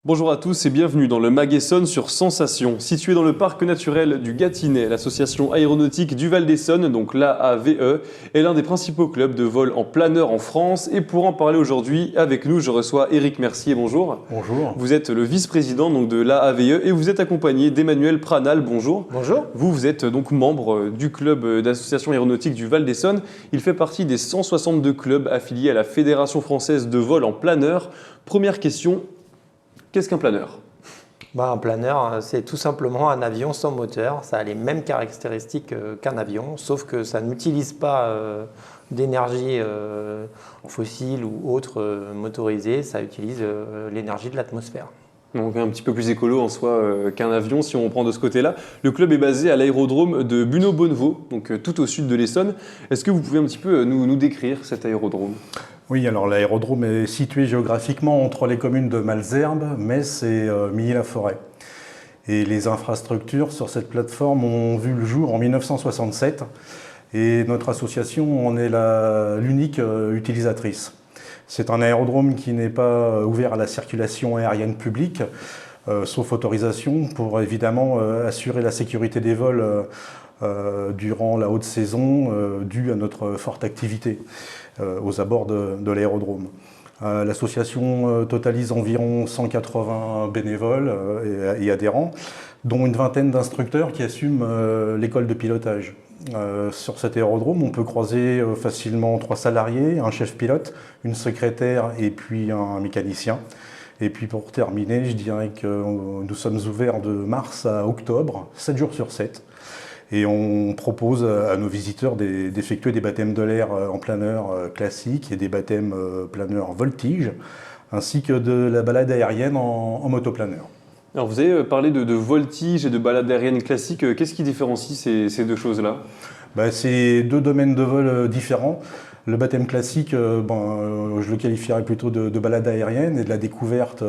Bonjour à tous et bienvenue dans le Mag Essonne sur Sensation. Situé dans le parc naturel du Gâtinais, l'association aéronautique du Val d'Essonne, donc l'AAVE, est l'un des principaux clubs de vol en planeur en France. Et pour en parler aujourd'hui, avec nous, je reçois Éric Mercier. Bonjour. Bonjour. Vous êtes le vice-président de l'AAVE et vous êtes accompagné d'Emmanuel Pranal. Bonjour. Bonjour. Vous êtes donc membre du club d'association aéronautique du Val d'Essonne. Il fait partie des 162 clubs affiliés à la Fédération française de vol en planeur. Première question. Qu'est-ce qu'un planeur ? Un planeur, c'est tout simplement un avion sans moteur. Ça a les mêmes caractéristiques qu'un avion, sauf que ça n'utilise pas d'énergie fossile ou autre motorisée. Ça utilise l'énergie de l'atmosphère. Donc un petit peu plus écolo en soi qu'un avion si on prend de ce côté-là. Le club est basé à l'aérodrome de Buneau-Bonnevaux, donc tout au sud de l'Essonne. Est-ce que vous pouvez un petit peu nous décrire cet aérodrome ? Oui, alors l'aérodrome est situé géographiquement entre les communes de Malesherbes, Metz et Milly-la-Forêt. Et les infrastructures sur cette plateforme ont vu le jour en 1967 et notre association en est l'unique utilisatrice. C'est un aérodrome qui n'est pas ouvert à la circulation aérienne publique, sauf autorisation, pour évidemment assurer la sécurité des vols durant la haute saison due à notre forte activité aux abords de l'aérodrome. L'association totalise environ 180 bénévoles et adhérents, dont une vingtaine d'instructeurs qui assument l'école de pilotage. Sur cet aérodrome, on peut croiser facilement 3 salariés, un chef pilote, une secrétaire et puis un mécanicien. Et puis pour terminer, je dirais que nous sommes ouverts de mars à octobre, 7 jours sur 7. Et on propose à nos visiteurs d'effectuer des baptêmes de l'air en planeur classique et des baptêmes planeur voltige, ainsi que de la balade aérienne en motoplaneur. Alors vous avez parlé de voltige et de balade aérienne classique. Qu'est-ce qui différencie ces deux choses-là ? C'est 2 domaines de vol différents. Le baptême classique, je le qualifierais plutôt de balade aérienne et de la découverte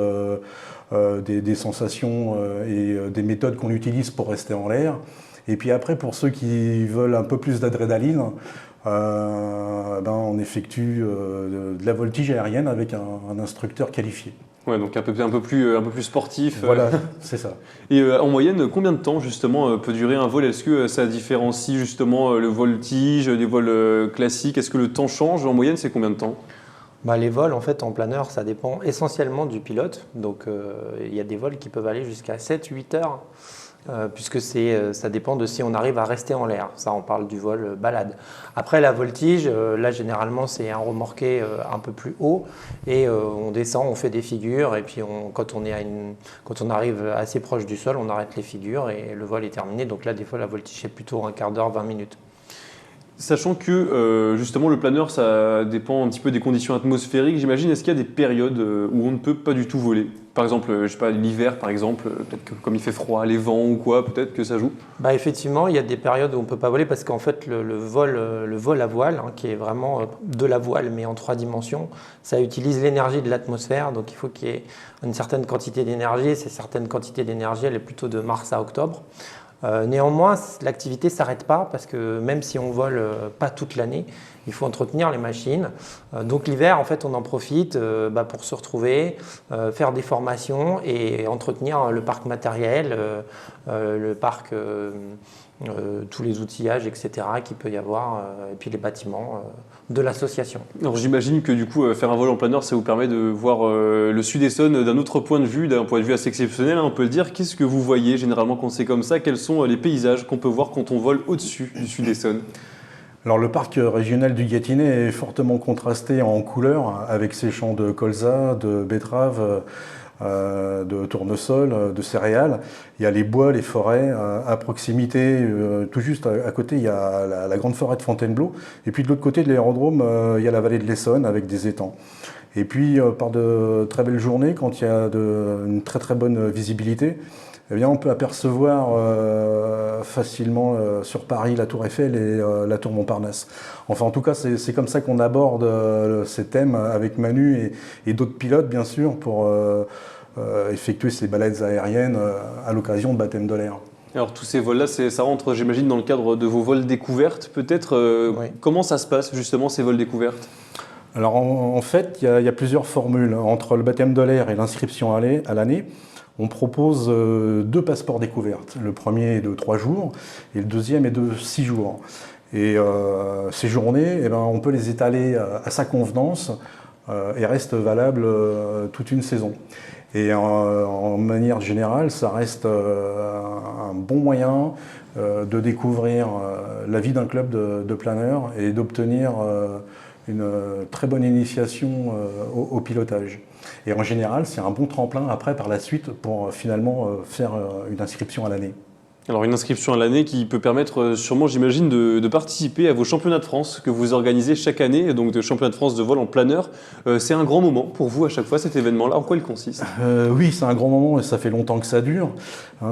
des sensations et des méthodes qu'on utilise pour rester en l'air. Et puis après, pour ceux qui veulent un peu plus d'adrénaline, on effectue de la voltige aérienne avec un instructeur qualifié. Ouais, donc un peu plus sportif. Voilà, c'est ça. Et en moyenne, combien de temps justement peut durer un vol ? Est-ce que ça différencie justement le voltige des vols classiques ? Est-ce que le temps change ? En moyenne, c'est combien de temps ? Les vols en fait en planeur, ça dépend essentiellement du pilote. Donc il y a des vols qui peuvent aller jusqu'à 7-8 heures. Puisque ça dépend de si on arrive à rester en l'air. Ça, on parle du vol balade. Après, la voltige, là, généralement, c'est un remorqué un peu plus haut et on descend, on fait des figures et puis quand on arrive assez proche du sol, on arrête les figures et le vol est terminé. Donc là, des fois, la voltige, c'est plutôt un quart d'heure, 20 minutes. Sachant que justement le planeur, ça dépend un petit peu des conditions atmosphériques, j'imagine. Est-ce qu'il y a des périodes où on ne peut pas du tout voler ? Par exemple, je sais pas, l'hiver par exemple, peut-être que comme il fait froid, les vents ou quoi, peut-être que ça joue ? Effectivement, il y a des périodes où on ne peut pas voler parce qu'en fait le vol à voile, qui est vraiment de la voile mais en 3 dimensions, ça utilise l'énergie de l'atmosphère. Donc il faut qu'il y ait une certaine quantité d'énergie. Cette certaine quantité d'énergie, elle est plutôt de mars à octobre. Néanmoins, l'activité ne s'arrête pas parce que même si on vole pas toute l'année, il faut entretenir les machines. Donc l'hiver, en fait, on en profite pour se retrouver, faire des formations et entretenir le parc matériel, le parc, tous les outillages, etc. qu'il peut y avoir, et puis les bâtiments de l'association. Alors j'imagine que du coup, faire un vol en planeur, ça vous permet de voir le Sud-Essonne d'un autre point de vue, d'un point de vue assez exceptionnel, on peut le dire. Qu'est-ce que vous voyez généralement quand c'est comme ça ? Quels sont les paysages qu'on peut voir quand on vole au-dessus du Sud-Essonne ? Alors le parc régional du Gâtinais est fortement contrasté en couleurs avec ses champs de colza, de betteraves, de tournesol, de céréales. Il y a les bois, les forêts. À proximité, tout juste à côté, il y a la grande forêt de Fontainebleau. Et puis de l'autre côté de l'aérodrome, il y a la vallée de l'Essonne avec des étangs. Et puis par de très belles journées, quand il y a une très très bonne visibilité, on peut apercevoir facilement sur Paris la Tour Eiffel et la Tour Montparnasse. Enfin, en tout cas, c'est comme ça qu'on aborde ces thèmes avec Manu et d'autres pilotes, bien sûr, pour effectuer ces balades aériennes à l'occasion de baptême de l'air. Alors tous ces vols-là, ça rentre, j'imagine, dans le cadre de vos vols découvertes, peut-être. Oui. Comment ça se passe, justement, ces vols découvertes ? Alors en fait, il y a plusieurs formules. Entre le baptême de l'air et l'inscription à l'année, on propose 2 passeports découvertes. Le premier est de 3 jours et le deuxième est de 6 jours. Et ces journées, on peut les étaler à sa convenance et restent valables toute une saison. Et en manière générale, ça reste un bon moyen de découvrir la vie d'un club de planeurs et d'obtenir une très bonne initiation au pilotage. Et en général, c'est un bon tremplin après par la suite pour finalement faire une inscription à l'année. Alors une inscription à l'année qui peut permettre sûrement, j'imagine, de participer à vos championnats de France que vous organisez chaque année, donc de championnats de France de vol en planeur. C'est un grand moment pour vous à chaque fois cet événement-là. En quoi il consiste? Oui, c'est un grand moment et ça fait longtemps que ça dure.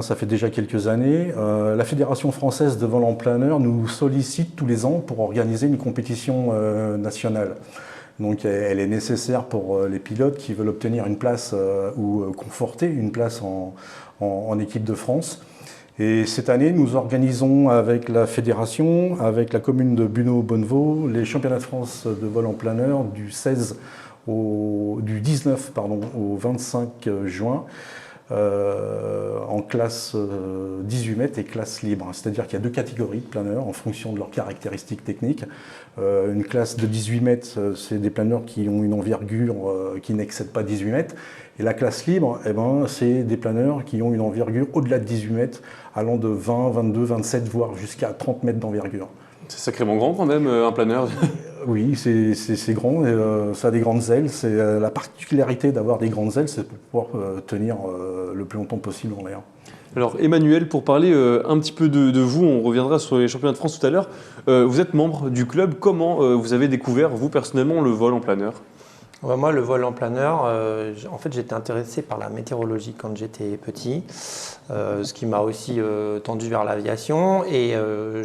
Ça fait déjà quelques années. La Fédération française de vol en planeur nous sollicite tous les ans pour organiser une compétition nationale. Donc elle est nécessaire pour les pilotes qui veulent obtenir une place ou conforter une place en équipe de France. Et cette année, nous organisons avec la fédération, avec la commune de Buneau-Bonnevaux, les championnats de France de vol en planeur du 19 au 25 juin en classe 18 mètres et classe libre. C'est-à-dire qu'il y a 2 catégories de planeurs en fonction de leurs caractéristiques techniques. Une classe de 18 mètres, c'est des planeurs qui ont une envergure qui n'excède pas 18 mètres. Et la classe libre, c'est des planeurs qui ont une envergure au-delà de 18 mètres, allant de 20, 22, 27, voire jusqu'à 30 mètres d'envergure. C'est sacrément grand quand même, un planeur. Oui, c'est grand, ça a des grandes ailes. La particularité d'avoir des grandes ailes, c'est pour pouvoir tenir le plus longtemps possible en l'air. Alors Emmanuel, pour parler un petit peu de vous, on reviendra sur les championnats de France tout à l'heure. Vous êtes membre du club, comment vous avez découvert, vous personnellement, le vol en planeur? Moi, le vol en planeur, en fait, j'étais intéressé par la météorologie quand j'étais petit, ce qui m'a aussi tendu vers l'aviation. Et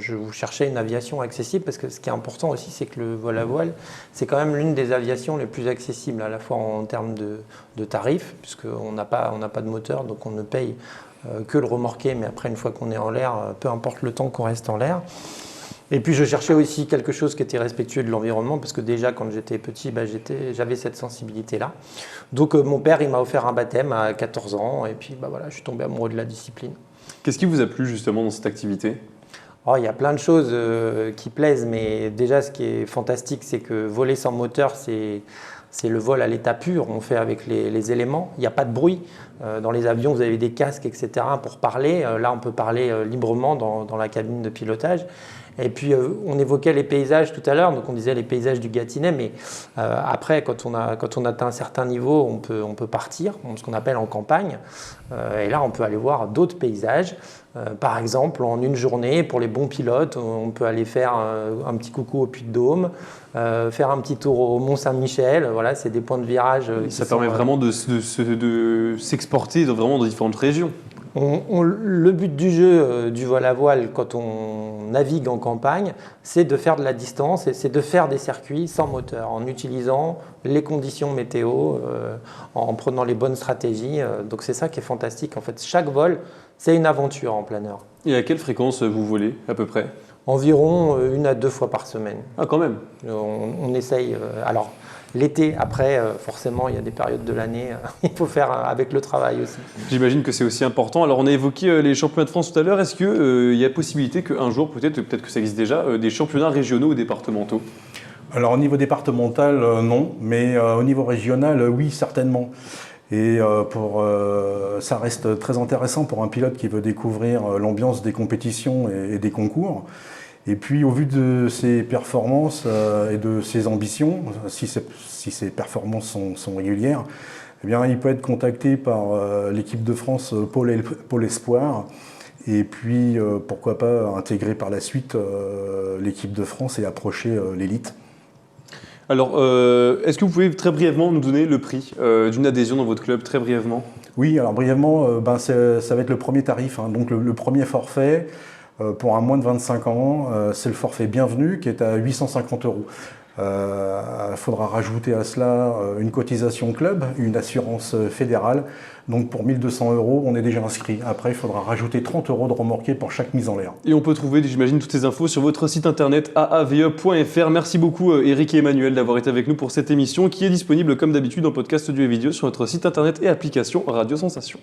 je cherchais une aviation accessible parce que ce qui est important aussi, c'est que le vol à voile, c'est quand même l'une des aviations les plus accessibles, à la fois en termes de tarifs, puisqu'on n'a pas de moteur, donc on ne paye que le remorqué. Mais après, une fois qu'on est en l'air, peu importe le temps qu'on reste en l'air. Et puis je cherchais aussi quelque chose qui était respectueux de l'environnement parce que déjà quand j'étais petit, j'avais cette sensibilité-là. Donc mon père il m'a offert un baptême à 14 ans et puis voilà, je suis tombé amoureux de la discipline. Qu'est-ce qui vous a plu justement dans cette activité? Il y a plein de choses qui plaisent, mais déjà ce qui est fantastique c'est que voler sans moteur c'est le vol à l'état pur, on fait avec les éléments, il n'y a pas de bruit. Dans les avions vous avez des casques etc. pour parler, là on peut parler librement dans la cabine de pilotage. Et puis on évoquait les paysages tout à l'heure, donc on disait les paysages du Gâtinais, mais après quand on atteint un certain niveau, on peut partir, ce qu'on appelle en campagne, et là on peut aller voir d'autres paysages. Par exemple, en une journée, pour les bons pilotes, on peut aller faire un petit coucou au Puy-de-Dôme, faire un petit tour au Mont-Saint-Michel, voilà, c'est des points de virage. Ça permet vraiment de s'exporter vraiment dans différentes régions. Le but du jeu du vol à voile quand on navigue en campagne, c'est de faire de la distance et c'est de faire des circuits sans moteur, en utilisant les conditions météo, en prenant les bonnes stratégies. Donc c'est ça qui est fantastique. En fait, chaque vol, c'est une aventure en planeur. Et à quelle fréquence vous volez à peu près? Environ 1 à 2 fois par semaine. Ah quand même. On essaye. Alors l'été, après, forcément, il y a des périodes de l'année, il faut faire avec le travail aussi. J'imagine que c'est aussi important. Alors, on a évoqué les championnats de France tout à l'heure. Est-ce qu'il y a possibilité qu'un jour, peut-être que ça existe déjà, des championnats régionaux ou départementaux? Alors, au niveau départemental, non, mais au niveau régional, oui, certainement. Et ça reste très intéressant pour un pilote qui veut découvrir l'ambiance des compétitions et des concours. Et puis, au vu de ses performances et de ses ambitions, si ces performances sont régulières, eh bien, il peut être contacté par l'équipe de France Pôle Espoir. Et puis, pourquoi pas intégrer par la suite l'équipe de France et approcher l'élite. Alors, est-ce que vous pouvez très brièvement nous donner le prix d'une adhésion dans votre club, très brièvement? Oui, alors brièvement, ça va être le premier tarif, donc le premier forfait. Pour un moins de 25 ans, c'est le forfait Bienvenue qui est à 850 €. Il faudra rajouter à cela une cotisation club, une assurance fédérale. Donc pour 1 200 €, on est déjà inscrit. Après, il faudra rajouter 30 € de remorqué pour chaque mise en l'air. Et on peut trouver, j'imagine, toutes ces infos sur votre site internet aave.fr. Merci beaucoup Eric et Emmanuel d'avoir été avec nous pour cette émission qui est disponible comme d'habitude en podcast audio et vidéo sur notre site internet et application Radio Sensation.